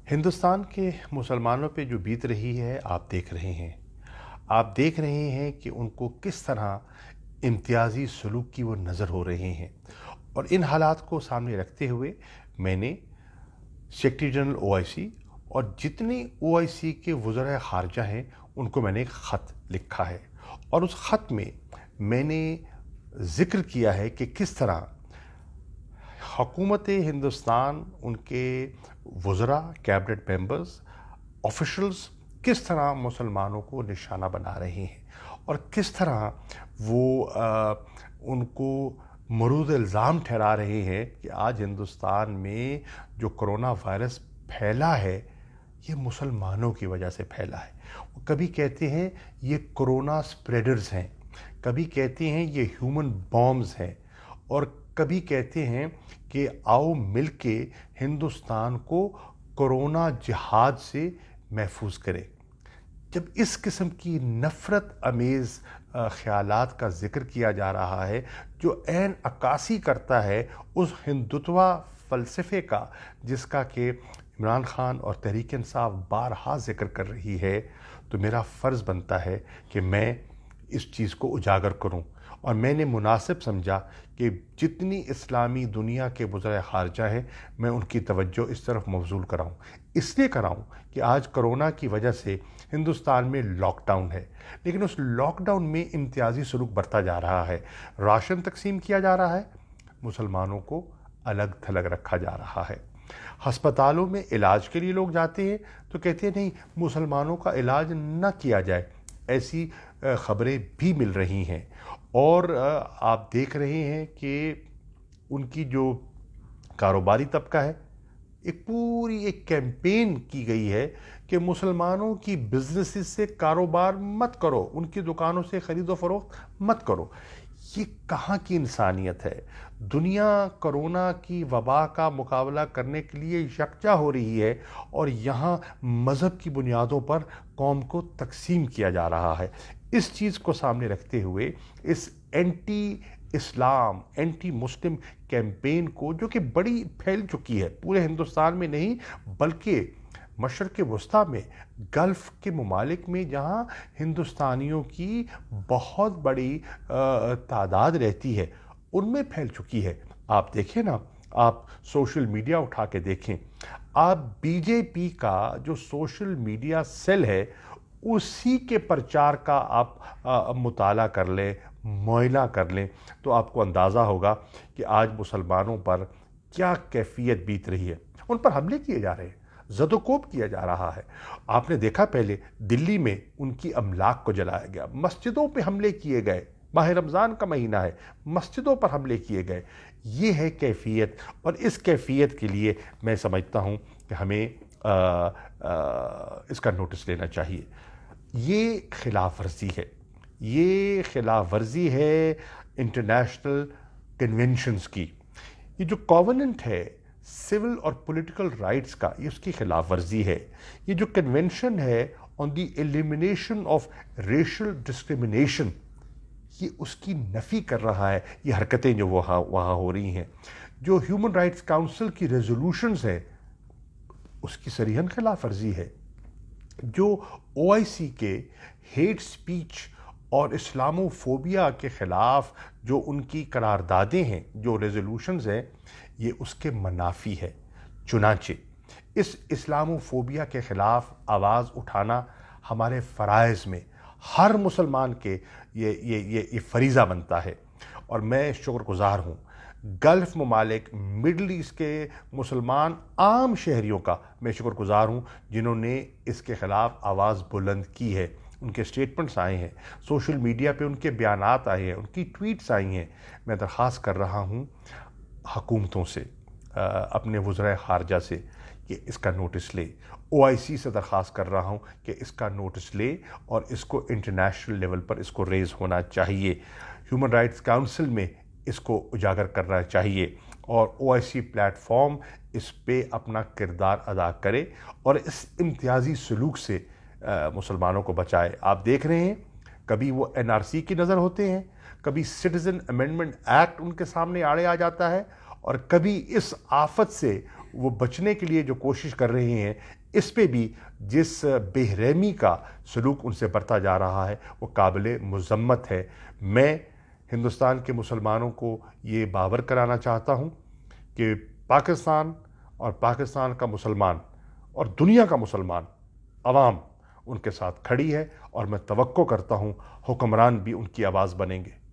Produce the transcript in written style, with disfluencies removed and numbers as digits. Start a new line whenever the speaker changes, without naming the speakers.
हिंदुस्तान के मुसलमानों पे जो बीत रही है आप देख रहे हैं। आप देख रहे हैं कि उनको किस तरह इम्तियाजी सलूक की वो नज़र हो रहे हैं, और इन हालात को सामने रखते हुए मैंने सेक्रेटरी जनरल ओआईसी और जितने ओआईसी के वज़राए ख़ारजा हैं उनको मैंने एक ख़त लिखा है, और उस ख़त में मैंने ज़िक्र किया है कि किस तरह हुकूमत हिंदुस्तान, उनके वज़रा, कैबिनेट मेंबर्स, ऑफिशल्स किस तरह मुसलमानों को निशाना बना रहे हैं और किस तरह वो उनको मरूद इल्ज़ाम ठहरा रहे हैं कि आज हिंदुस्तान में जो कोरोना वायरस फैला है ये मुसलमानों की वजह से फैला है। वो कभी कहते हैं ये कोरोना स्प्रेडर्स हैं, कभी कहते हैं ये ह्यूमन बॉम्ब्स हैं, और कभी कहते हैं कि आओ मिलके हिंदुस्तान को कोरोना जिहाद से महफूज करें। जब इस किस्म की नफ़रत अमेज़ ख़यालात का ज़िक्र किया जा रहा है जो ऐन अक्कासी करता है उस हिंदुत्वा फ़लसफ़े का जिसका कि इमरान खान और तहरीक इंसाफ बारहा ज़िक्र कर रही है, तो मेरा फ़र्ज़ बनता है कि मैं इस चीज़ को उजागर करूं। और मैंने मुनासिब समझा कि जितनी इस्लामी दुनिया के वज़राए ख़ारजा हैं मैं उनकी तवज्जो इस तरफ मबज़ूल कराऊं। इसलिए कराऊं कि आज कोरोना की वजह से हिंदुस्तान में लॉकडाउन है, लेकिन उस लॉकडाउन में इम्तियाजी सलूक बढ़ता जा रहा है। राशन तकसीम किया जा रहा है, मुसलमानों को अलग थलग रखा जा रहा है। हस्पतालों में इलाज के लिए लोग जाते हैं तो कहते हैं नहीं, मुसलमानों का इलाज न किया जाए, ऐसी ख़बरें भी मिल रही हैं। और आप देख रहे हैं कि उनकी जो कारोबारी तबका है, एक कैंपेन की गई है कि मुसलमानों की बिजनेसेस से कारोबार मत करो, उनकी दुकानों से ख़रीदो फरोख्त मत करो। ये कहाँ की इंसानियत है? दुनिया कोरोना की वबा का मुकाबला करने के लिए यकजा हो रही है और यहाँ मज़हब की बुनियादों पर कौम को तकसीम किया जा रहा है। इस चीज़ को सामने रखते हुए इस एंटी इस्लाम, एंटी मुस्लिम कैंपेन को, जो कि बड़ी फैल चुकी है पूरे हिंदुस्तान में नहीं बल्कि मशरक़ वस्ता में, गल्फ़ के ममालिक में जहाँ हिंदुस्तानियों की बहुत बड़ी तादाद रहती है, उनमें फैल चुकी है। आप देखें ना, आप सोशल मीडिया उठा के देखें, आप बीजेपी का जो सोशल मीडिया सेल है उसी के प्रचार का आप मुताला कर लें, मुआयना कर लें, तो आपको अंदाज़ा होगा कि आज मुसलमानों पर क्या कैफियत बीत रही है। उन पर हमले किए जा रहे हैं, ज़दोकोब किया जा रहा है। आपने देखा पहले दिल्ली में उनकी अमलाक को जलाया गया, मस्जिदों पे हमले किए गए, माह रमज़ान का महीना है, मस्जिदों पर हमले किए गए। ये है कैफियत, और इस कैफियत के लिए मैं समझता हूँ कि हमें इसका नोटिस लेना चाहिए। ये खिलाफ वर्जी है, ये खिलाफ वर्जी है इंटरनेशनल कन्वेंशंस की। ये जो कॉवेनेंट है सिविल और पॉलिटिकल राइट्स का, ये उसकी खिलाफ वर्जी है। ये जो कन्वेंशन है on the elimination of racial discrimination, ये उसकी नफ़ी कर रहा है। ये हरकतें जो वहाँ हो रही हैं, जो ह्यूमन राइट्स काउंसिल की रेजोल्यूशंस हैं, उसकी सरीहन खिलाफ वर्जी है। जो ओआईसी के हेट स्पीच और इस्लामोफोबिया के ख़िलाफ़ जो उनकी करारदादें हैं, जो रेजोल्यूशंस हैं, ये उसके मनाफी है। चुनांचे इस इस्लामोफोबिया के ख़िलाफ़ आवाज़ उठाना हमारे फ़राइज़ में हर मुसलमान के ये फ़रीज़ा बनता है। और मैं शुक्रगुज़ार हूँ गल्फ़ ममालिक, मिडल ईस्ट के मुसलमान आम शहरियों का मैं शुक्रगुज़ार हूँ जिन्होंने इसके ख़िलाफ़ आवाज़ बुलंद की है। उनके स्टेटमेंट्स आए हैं, सोशल मीडिया पे उनके बयानात आए हैं, उनकी ट्वीट्स आई हैं। मैं दरख्वास्त कर रहा हूँ हुकूमतों से, अपने वज़राए ख़ारजा से कि इसका नोटिस ले। ओआईसी से दरख्वास्त कर रहा हूँ कि इसका नोटिस ले और इसको इंटरनेशनल लेवल पर इसको रेज़ होना चाहिए। ह्यूमन राइट्स काउंसिल में इसको उजागर करना चाहिए और ओआईसी प्लेटफॉर्म इस पे अपना किरदार अदा करे और इस इम्तियाजी सलूक से मुसलमानों को बचाए। आप देख रहे हैं कभी वो एनआरसी की नज़र होते हैं, कभी सिटीज़न अमेंडमेंट एक्ट उनके सामने आड़े आ जाता है, और कभी इस आफत से وہ بچنے کے لیے جو کوشش کر رہے ہیں، اس پہ بھی جس بے-رحمی کا سلوک ان سے برتا جا رہا ہے وہ قابل مذمت ہے۔ میں ہندوستان کے مسلمانوں کو یہ باور کرانا چاہتا ہوں کہ پاکستان اور پاکستان کا مسلمان اور دنیا کا مسلمان عوام ان کے ساتھ کھڑی ہے، اور میں توقع کرتا ہوں حکمران بھی ان کی آواز بنیں گے۔